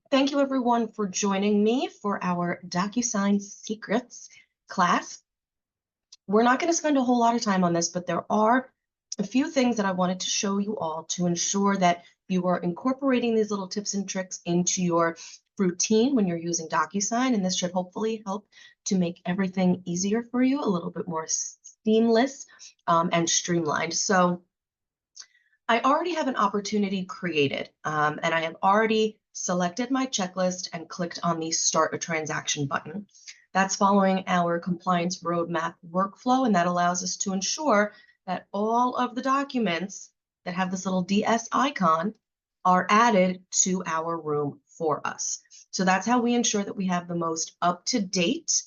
Thank you everyone for joining me for our DocuSign Secrets class. We're not going to spend a whole lot of time on this, but there are a few things that I wanted to show you all to ensure that you are incorporating these little tips and tricks into your routine when you're using DocuSign, and this should hopefully help to make everything easier for you, a little bit more seamless and streamlined. So I already have an opportunity created, and I have already selected my checklist and clicked on the Start a Transaction button. That's following our compliance roadmap workflow, and that allows us to ensure that all of the documents that have this little DS icon are added to our room for us. So that's how we ensure that we have the most up-to-date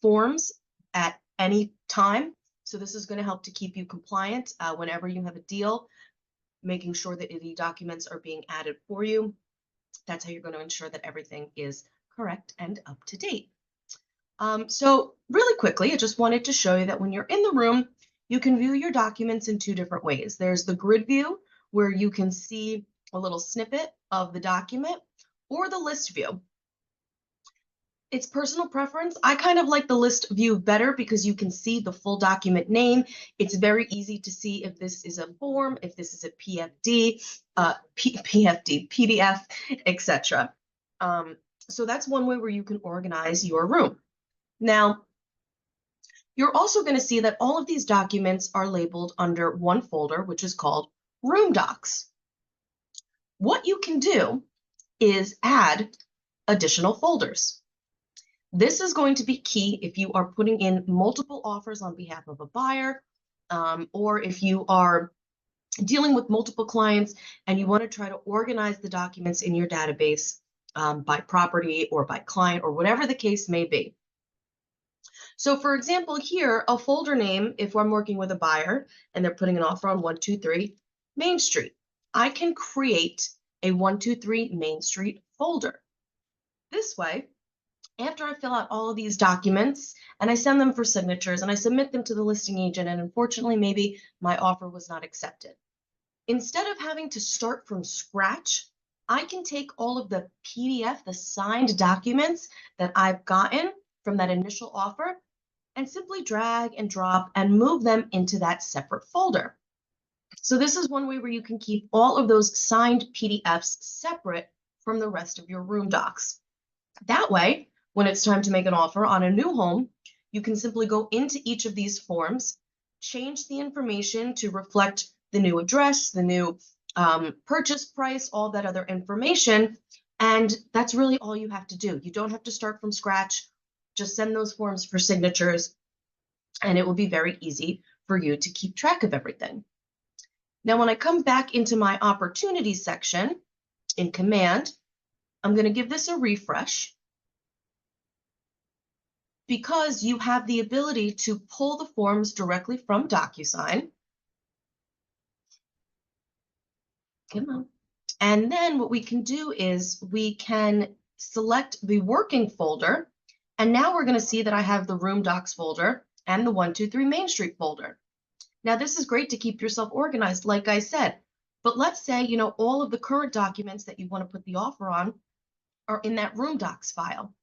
forms at any time. So this is going to help to keep you compliant whenever you have a deal, making sure that the documents are being added for you. That's how you're going to ensure that everything is correct and up to date. So really quickly, I just wanted to show you that when you're in the room, you can view your documents in two different ways. There's the grid view, where you can see a little snippet of the document, or the list view. It's personal preference. I kind of like the list view better because you can see the full document name. It's very easy to see if this is a form, if this is a PFD, PDF, etc. So that's one way where you can organize your room. Now, you're also going to see that all of these documents are labeled under one folder, which is called Room Docs. What you can do is add additional folders. This is going to be key if you are putting in multiple offers on behalf of a buyer, or if you are dealing with multiple clients and you want to try to organize the documents in your database by property or by client or whatever the case may be. So for example, here, a folder name, if I'm working with a buyer and they're putting an offer on 123 Main Street, I can create a 123 Main Street folder. This way, after I fill out all of these documents and I send them for signatures and I submit them to the listing agent, and unfortunately, maybe my offer was not accepted, instead of having to start from scratch, I can take all of the PDF, the signed documents that I've gotten from that initial offer, and simply drag and drop and move them into that separate folder. So this is one way where you can keep all of those signed PDFs separate from the rest of your room docs. That way, when it's time to make an offer on a new home, you can simply go into each of these forms, change the information to reflect the new address, the new purchase price, all that other information, and that's really all you have to do. You don't have to start from scratch. Just send those forms for signatures, and it will be very easy for you to keep track of everything. Now, when I come back into my opportunities section in Command, I'm going to give this a refresh, because you have the ability to pull the forms directly from DocuSign. Come on. And then what we can do is we can select the working folder. And now we're going to see that I have the Room Docs folder and the 123 Main Street folder. Now, this is great to keep yourself organized, like I said. But let's say, all of the current documents that you want to put the offer on are in that Room Docs file.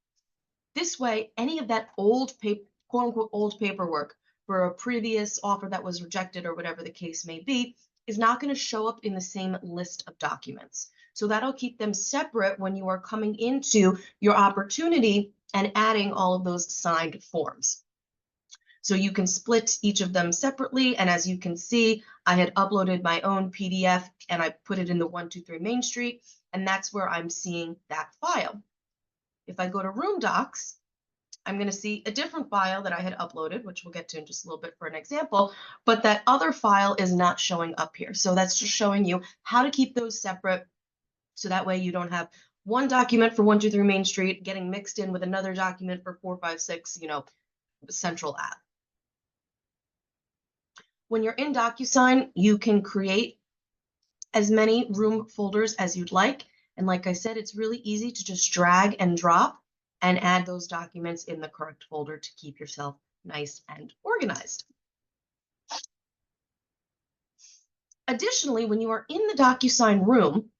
This way, any of that old quote unquote old paperwork for a previous offer that was rejected or whatever the case may be is not going to show up in the same list of documents. So that'll keep them separate when you are coming into your opportunity and adding all of those signed forms. So you can split each of them separately. And as you can see, I had uploaded my own PDF and I put it in the 123 Main Street, and that's where I'm seeing that file. If I go to Room Docs, I'm going to see a different file that I had uploaded, which we'll get to in just a little bit for an example, but that other file is not showing up here. So that's just showing you how to keep those separate, so that way you don't have one document for 123 Main Street getting mixed in with another document for 456, Central Ave. When you're in DocuSign, you can create as many room folders as you'd like. And like I said, it's really easy to just drag and drop and add those documents in the correct folder to keep yourself nice and organized. Additionally, when you are in the DocuSign room,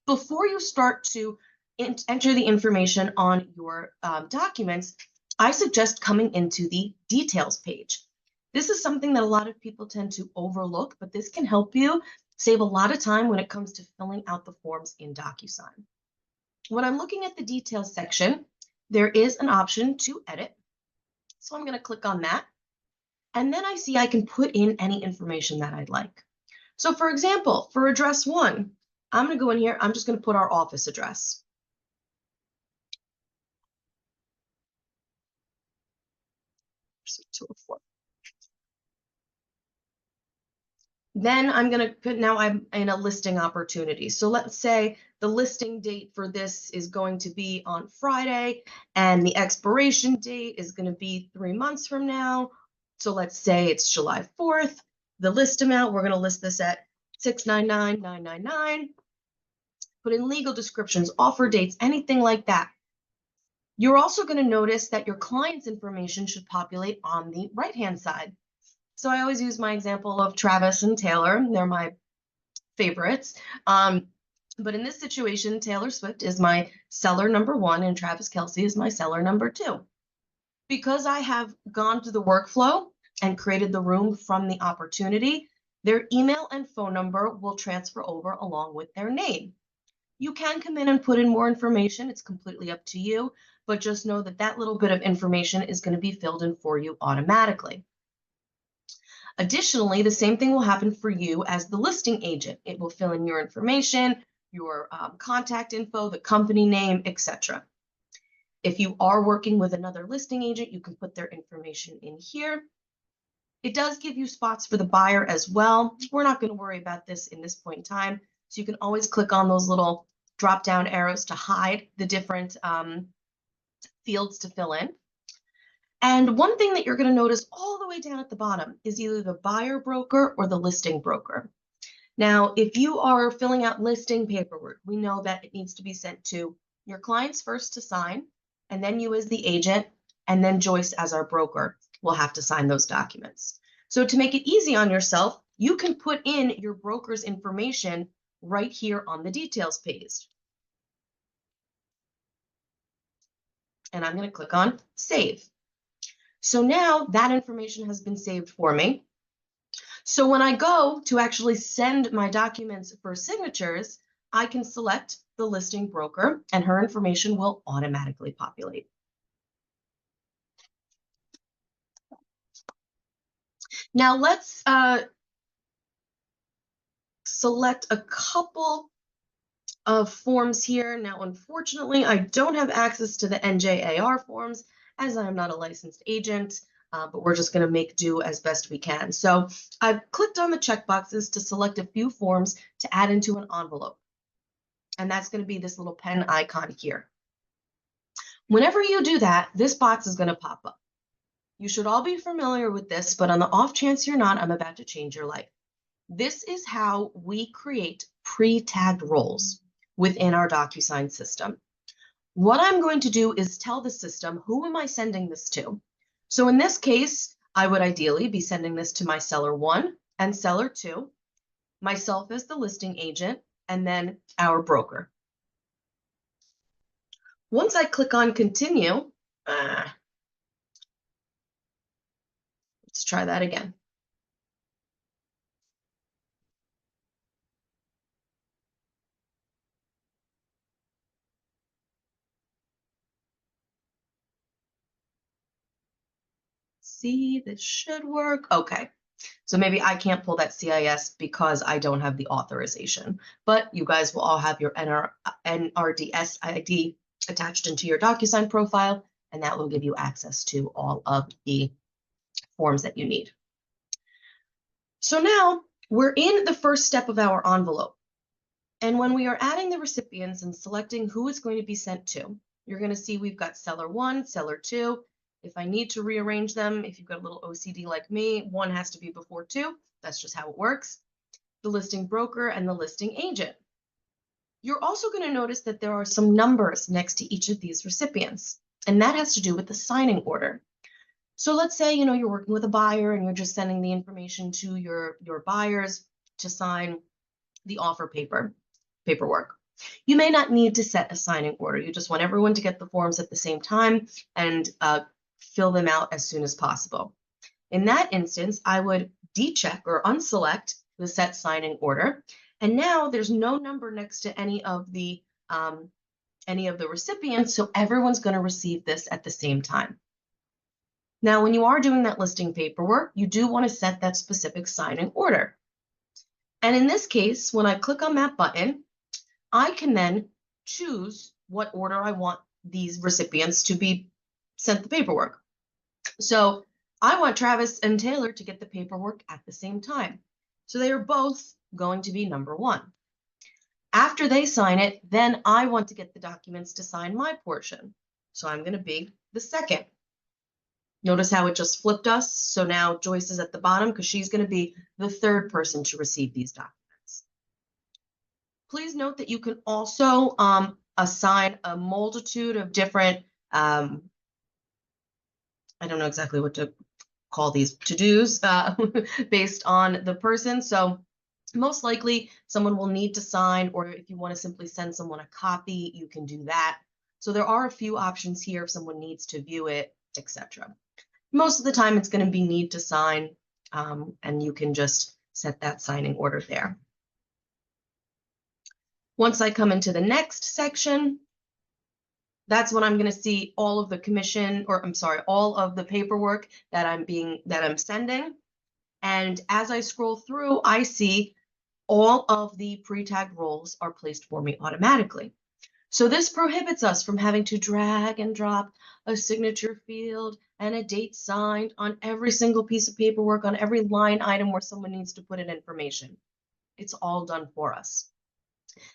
Before you start to enter the information on your documents, I suggest coming into the details page. This is something that a lot of people tend to overlook, but this can help you save a lot of time when it comes to filling out the forms in DocuSign. When I'm looking at the details section, there is an option to edit. So I'm going to click on that. And then I see I can put in any information that I'd like. So for example, for address 1, I'm going to go in here. I'm just going to put our office address. So 204. Then I'm going to put, now I'm in a listing opportunity. So let's say the listing date for this is going to be on Friday, and the expiration date is going to be 3 months from now. So let's say it's July 4th. The list amount, we're going to list this at $699,999. Put in legal descriptions, offer dates, anything like that. You're also going to notice that your client's information should populate on the right-hand side. So I always use my example of Travis and Taylor. They're my favorites. But in this situation, Taylor Swift is my seller number 1 and Travis Kelce is my seller number 2. Because I have gone through the workflow and created the room from the opportunity, their email and phone number will transfer over along with their name. You can come in and put in more information. It's completely up to you, but just know that that little bit of information is going to be filled in for you automatically. Additionally, the same thing will happen for you as the listing agent. It will fill in your information, your contact info, the company name, etc. If you are working with another listing agent, you can put their information in here. It does give you spots for the buyer as well. We're not going to worry about this in this point in time. So you can always click on those little drop-down arrows to hide the different fields to fill in. And one thing that you're going to notice all the way down at the bottom is either the buyer broker or the listing broker. Now, if you are filling out listing paperwork, we know that it needs to be sent to your clients first to sign, and then you as the agent, and then Joyce as our broker will have to sign those documents. So to make it easy on yourself, you can put in your broker's information right here on the details page. And I'm going to click on Save. So now that information has been saved for me. So when I go to actually send my documents for signatures, I can select the listing broker and her information will automatically populate. Now let's select a couple of forms here. Now, unfortunately, I don't have access to the NJAR forms as I'm not a licensed agent, but we're just going to make do as best we can. So I've clicked on the checkboxes to select a few forms to add into an envelope. And that's going to be this little pen icon here. Whenever you do that, this box is going to pop up. You should all be familiar with this, but on the off chance you're not, I'm about to change your life. This is how we create pre-tagged roles within our DocuSign system. What I'm going to do is tell the system, who am I sending this to? So in this case, I would ideally be sending this to my seller 1 and seller 2, myself as the listing agent, and then our broker. Once I click on continue, let's try that again. See, this should work. Okay. So maybe I can't pull that CIS because I don't have the authorization, but you guys will all have your NRDS ID attached into your DocuSign profile, and that will give you access to all of the forms that you need. So now we're in the first step of our envelope. And when we are adding the recipients and selecting who it's going to be sent to, you're going to see we've got seller 1, seller 2. If I need to rearrange them, if you've got a little OCD like me, 1 has to be before 2. That's just how it works. The listing broker and the listing agent. You're also going to notice that there are some numbers next to each of these recipients, and that has to do with the signing order. So let's say, you're working with a buyer and you're just sending the information to your buyers to sign the offer paperwork. You may not need to set a signing order. You just want everyone to get the forms at the same time and fill them out as soon as possible. In that instance, I would decheck or unselect the set signing order. And now there's no number next to any of the recipients, so everyone's going to receive this at the same time. Now, when you are doing that listing paperwork, you do want to set that specific signing order. And in this case, when I click on that button, I can then choose what order I want these recipients to be sent the paperwork. So I want Travis and Taylor to get the paperwork at the same time. So they are both going to be number 1. After they sign it, then I want to get the documents to sign my portion. So I'm going to be the second. Notice how it just flipped us. So now Joyce is at the bottom because she's going to be the third person to receive these documents. Please note that you can also assign a multitude of different, I don't know exactly what to call these to-dos based on the person. So most likely someone will need to sign, or if you want to simply send someone a copy, you can do that. So there are a few options here if someone needs to view it, etc. Most of the time it's going to be need to sign, and you can just set that signing order there. Once I come into the next section, that's when I'm going to see all of the commission, or I'm sorry, all of the paperwork that I'm sending. And as I scroll through, I see all of the pre-tagged roles are placed for me automatically. So this prohibits us from having to drag and drop a signature field and a date signed on every single piece of paperwork, on every line item where someone needs to put in information. It's all done for us.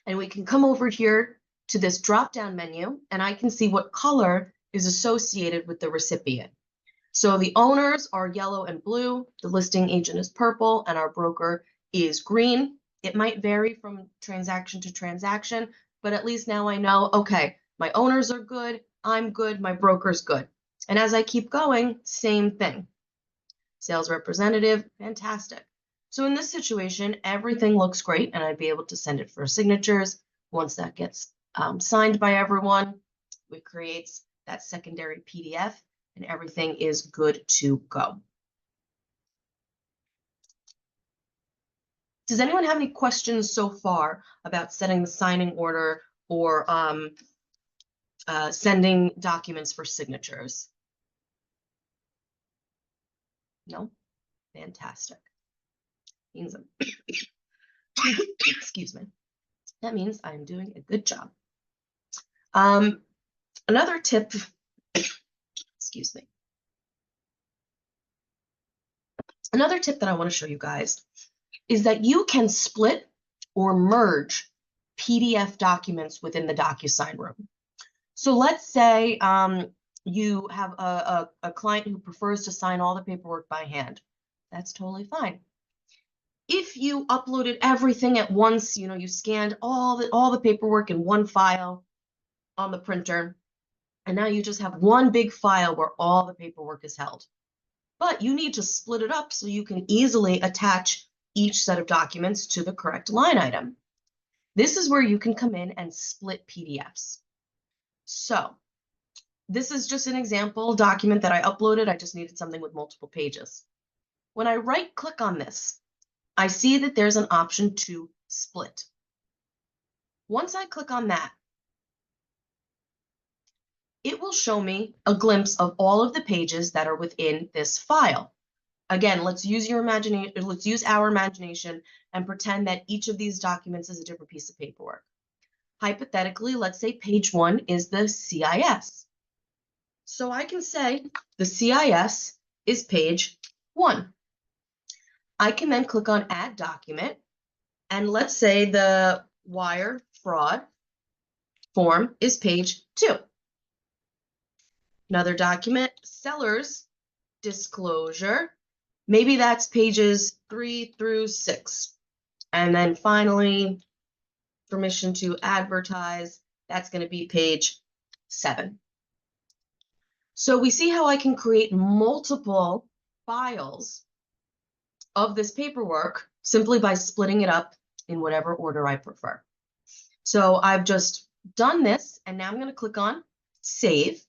And we can come over here to this drop-down menu, and I can see what color is associated with the recipient. So the owners are yellow and blue, the listing agent is purple, and our broker is green. It might vary from transaction to transaction, but at least now I know, okay, my owners are good, I'm good, my broker's good. And as I keep going, same thing. Sales representative, fantastic. So in this situation, everything looks great, and I'd be able to send it for signatures. Once that gets signed by everyone, it creates that secondary PDF, and everything is good to go. Does anyone have any questions so far about setting the signing order or sending documents for signatures? No? Fantastic. Means excuse me. That means I'm doing a good job. Another tip, excuse me. Another tip that I want to show you guys is that you can split or merge PDF documents within the DocuSign room. So let's say you have a client who prefers to sign all the paperwork by hand. That's totally fine. If you uploaded everything at once, you scanned all the paperwork in one file on the printer, and now you just have one big file where all the paperwork is held. But you need to split it up so you can easily attach each set of documents to the correct line item. This is where you can come in and split PDFs. So this is just an example document that I uploaded. I just needed something with multiple pages. When I right-click on this, I see that there's an option to split. Once I click on that, it will show me a glimpse of all of the pages that are within this file. Again, let's use our imagination and pretend that each of these documents is a different piece of paperwork. Hypothetically, let's say page 1 is the CIS. So I can say the CIS is page 1. I can then click on Add Document, and let's say the wire fraud form is page 2. Another document, seller's disclosure. Maybe that's pages 3 through 6. And then finally, permission to advertise. That's going to be page 7. So we see how I can create multiple files of this paperwork simply by splitting it up in whatever order I prefer. So I've just done this, and now I'm going to click on Save.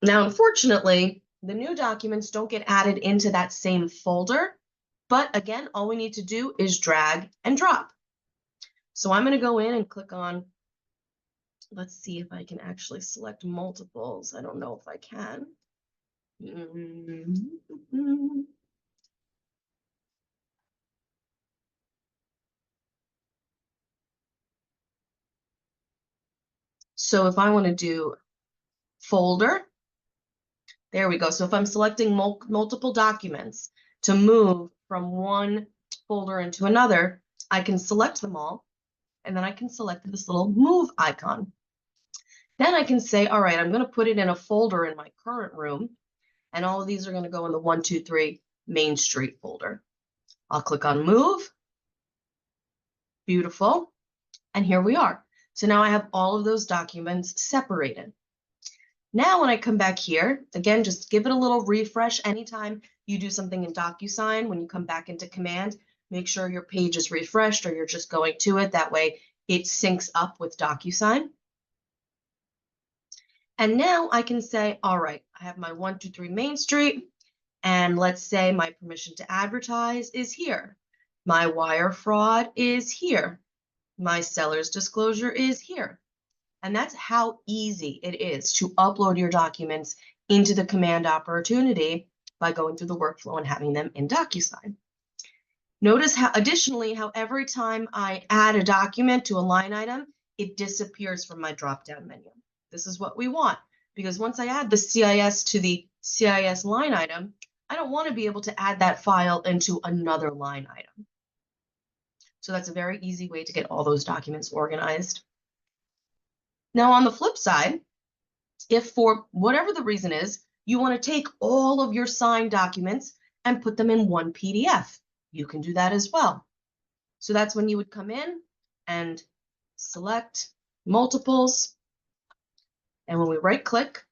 Now, unfortunately, the new documents don't get added into that same folder, but again, all we need to do is drag and drop. So I'm going to go in and click on, let's see if I can actually select multiples. I don't know if I can. So if I want to do folder, there we go. So if I'm selecting multiple documents to move from one folder into another, I can select them all, and then I can select this little move icon. Then I can say, all right, I'm going to put it in a folder in my current room, and all of these are going to go in the 123 Main Street folder. I'll click on Move. Beautiful. And here we are. So now I have all of those documents separated. Now when I come back here, again, just give it a little refresh. Anytime you do something in DocuSign, when you come back into Command, make sure your page is refreshed or you're just going to it. That way it syncs up with DocuSign. And now I can say, all right, I have my 123 Main Street, and let's say my permission to advertise is here. My wire fraud is here. My seller's disclosure is here. And that's how easy it is to upload your documents into the Command opportunity by going through the workflow and having them in DocuSign. Notice how, additionally, how every time I add a document to a line item, it disappears from my drop-down menu. This is what we want, because once I add the CIS to the CIS line item, I don't want to be able to add that file into another line item. So that's a very easy way to get all those documents organized. Now, on the flip side, if for whatever the reason is, you want to take all of your signed documents and put them in one PDF, you can do that as well. So that's when you would come in and select multiples. And when we right click,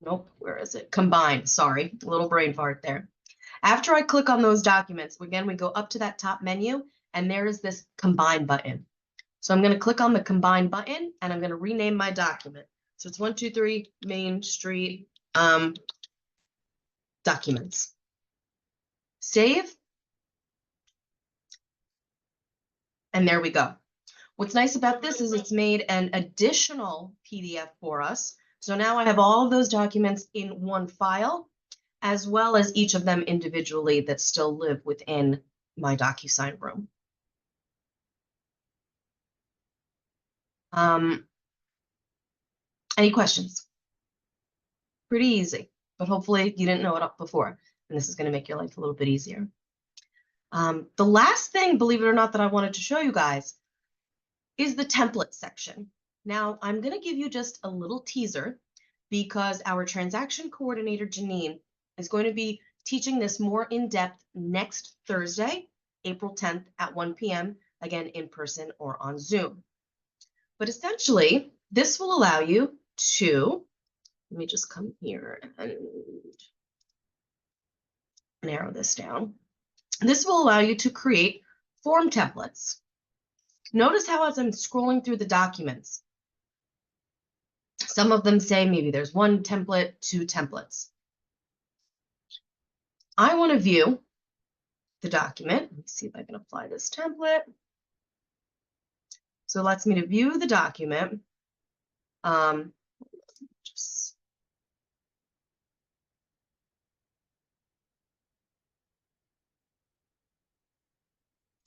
nope, where is it? Combine, sorry, a little brain fart there. After I click on those documents, again, we go up to that top menu, and there is this combine button. So I'm going to click on the combine button, and I'm going to rename my document. So it's 123 Main Street documents. Save. And there we go. What's nice about this is it's made an additional PDF for us. So now I have all of those documents in one file, as well as each of them individually that still live within my DocuSign room. Any questions? Pretty easy, but hopefully you didn't know it up before, and this is going to make your life a little bit easier. The last thing, believe it or not, that I wanted to show you guys is the template section. Now, I'm going to give you just a little teaser because our transaction coordinator, Janine, is going to be teaching this more in depth next Thursday, April 10th at 1 p.m., again, in person or on Zoom. But essentially, this will allow you to, let me just come here and narrow this down. This will allow you to create form templates. Notice how as I'm scrolling through the documents, some of them say maybe there's one template, two templates. I want to view the document. Let me see if I can apply this template. So it lets me to view the document.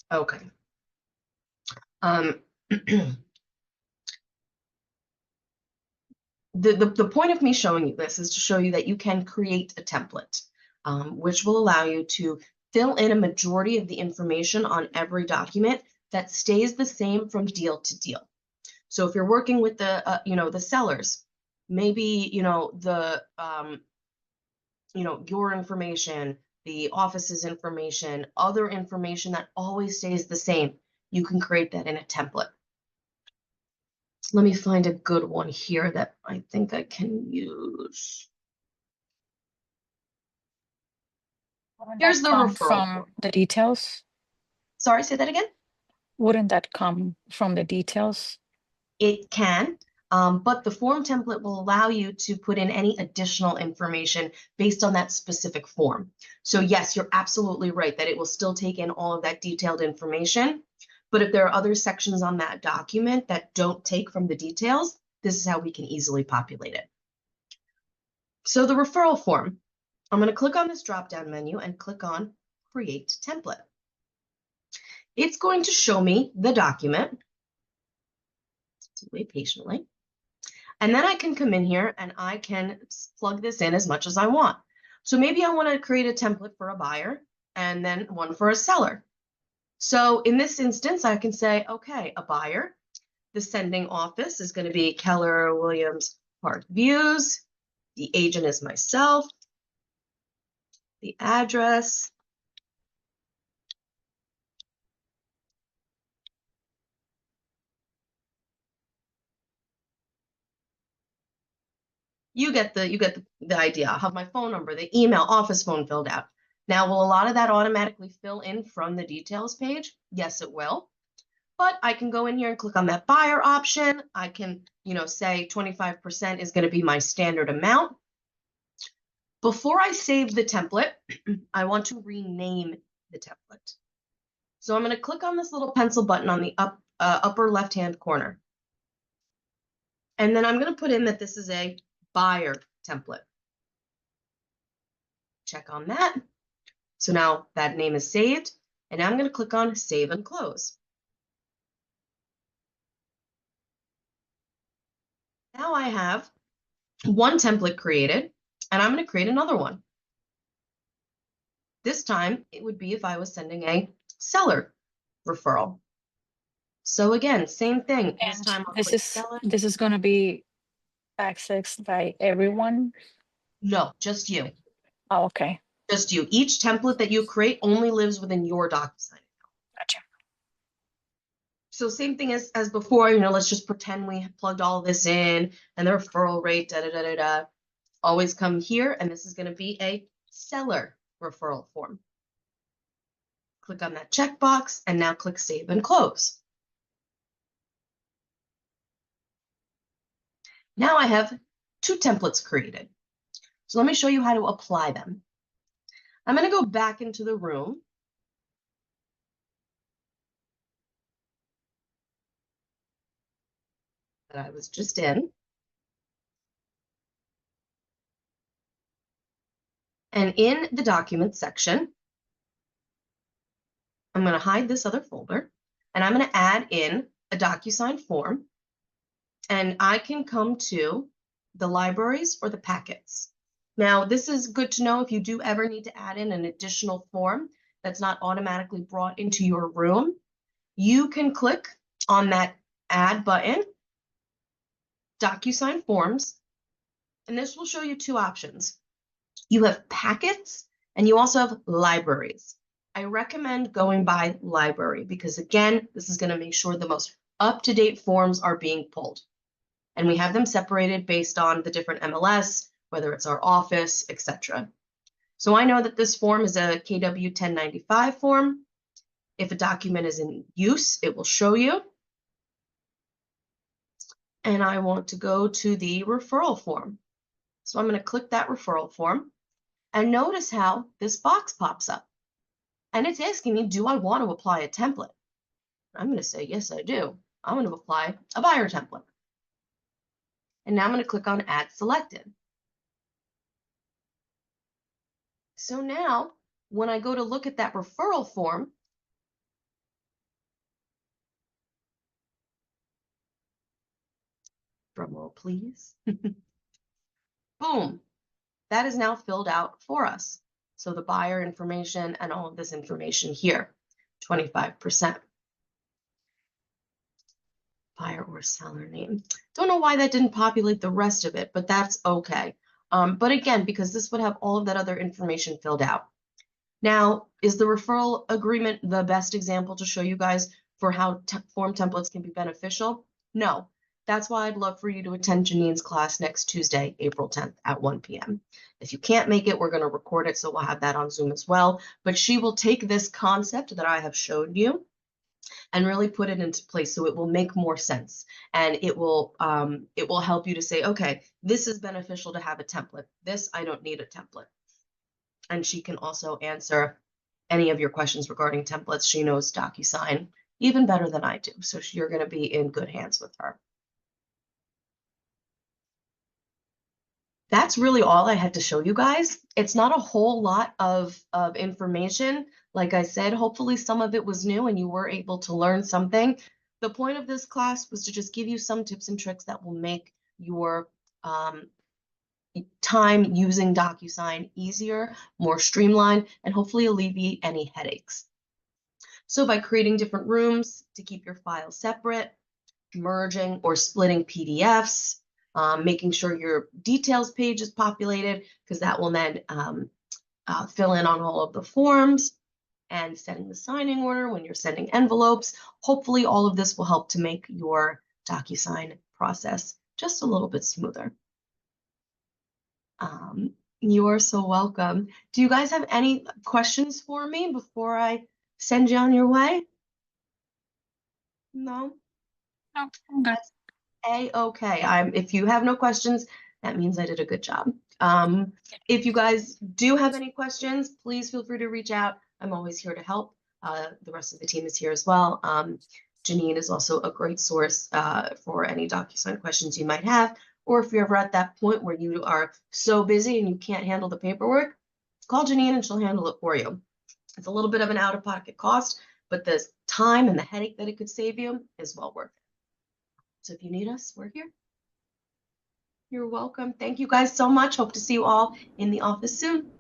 Okay. The point of me showing you this is to show you that you can create a template, which will allow you to fill in a majority of the information on every document that stays the same from deal to deal. So if you're working with the, the sellers, maybe, your information, the office's information, other information that always stays the same, you can create that in a template. Let me find a good one here that I think I can use. Wouldn't Here's that the come referral from form. the details? Sorry, say that again? Wouldn't that come from the details? It can, but the form template will allow you to put in any additional information based on that specific form. So yes, you're absolutely right that it will still take in all of that detailed information. But if there are other sections on that document that don't take from the details, this is how we can easily populate it. So the referral form, I'm going to click on this drop-down menu and click on Create Template. It's going to show me the document. So wait patiently. And then I can come in here and I can plug this in as much as I want. So maybe I want to create a template for a buyer and then one for a seller. So in this instance, I can say, okay, a buyer, the sending office is going to be Keller Williams Park Views. The agent is myself. The address. You get the idea. I'll have my phone number, the email, office phone filled out. Now, will a lot of that automatically fill in from the details page? Yes, it will. But I can go in here and click on that buyer option. I can, say 25% is going to be my standard amount. Before I save the template, I want to rename the template. So I'm going to click on this little pencil button on the upper left-hand corner. And then I'm going to put in that this is a buyer template. Check on that. So now that name is saved. And now I'm going to click on Save and Close. Now I have one template created, and I'm going to create another one. This time, it would be if I was sending a seller referral. So again, same thing. This And time I'll this click is seller. this is going to be accessed by everyone. No, just you. Oh, okay. Just you. Each template that you create only lives within your DocuSign. Gotcha. So same thing as before, let's just pretend we plugged all this in and the referral rate, always come here, and this is going to be a seller referral form. Click on that checkbox and now click Save and Close. Now I have two templates created. So let me show you how to apply them. I'm going to go back into the room. That I was just in. And in the Documents section, I'm going to hide this other folder, and I'm going to add in a DocuSign form, and I can come to the libraries or the packets. Now, this is good to know if you do ever need to add in an additional form that's not automatically brought into your room. You can click on that Add button, DocuSign Forms, and this will show you two options. You have packets and you also have libraries. I recommend going by library because, again, this is going to make sure the most up-to-date forms are being pulled. And we have them separated based on the different MLS, whether it's our office, etc. So I know that this form is a KW 1095 form. If a document is in use, it will show you. And I want to go to the referral form. So I'm going to click that referral form. And notice how this box pops up. And it's asking me, do I want to apply a template? I'm going to say, yes, I do. I'm going to apply a buyer template. And now I'm going to click on Add Selected. So now, when I go to look at that referral form, drum roll, please. Boom, that is now filled out for us. So the buyer information and all of this information here, 25%. Buyer or seller name. Don't know why that didn't populate the rest of it, but that's okay. But again, because this would have all of that other information filled out. Now, is the referral agreement the best example to show you guys for how form templates can be beneficial? No, That's why I'd love for you to attend Janine's class next Tuesday, April 10th at 1 p.m. If you can't make it, we're going to record it, so we'll have that on Zoom as well. But she will take this concept that I have showed you and really put it into place so it will make more sense. And it will help you to say, okay, this is beneficial to have a template. This, I don't need a template. And she can also answer any of your questions regarding templates. She knows DocuSign even better than I do. So you're going to be in good hands with her. That's really all I had to show you guys. It's not a whole lot of information. Like I said, hopefully some of it was new and you were able to learn something. The point of this class was to just give you some tips and tricks that will make your time using DocuSign easier, more streamlined, and hopefully alleviate any headaches. So by creating different rooms to keep your files separate, merging or splitting PDFs, making sure your details page is populated, because that will then fill in on all of the forms, and setting the signing order when you're sending envelopes. Hopefully all of this will help to make your DocuSign process just a little bit smoother. You are so welcome. Do you guys have any questions for me before I send you on your way? No? No, I'm good. A-okay. If you have no questions, that means I did a good job. If you guys do have any questions, please feel free to reach out. I'm always here to help. The rest of the team is here as well. Janine is also a great source for any DocuSign questions you might have, or if you're ever at that point where you are so busy and you can't handle the paperwork, call Janine and she'll handle it for you. It's a little bit of an out-of-pocket cost, but the time and the headache that it could save you is well worth it. So if you need us, we're here. You're welcome. Thank you guys so much. Hope to see you all in the office soon.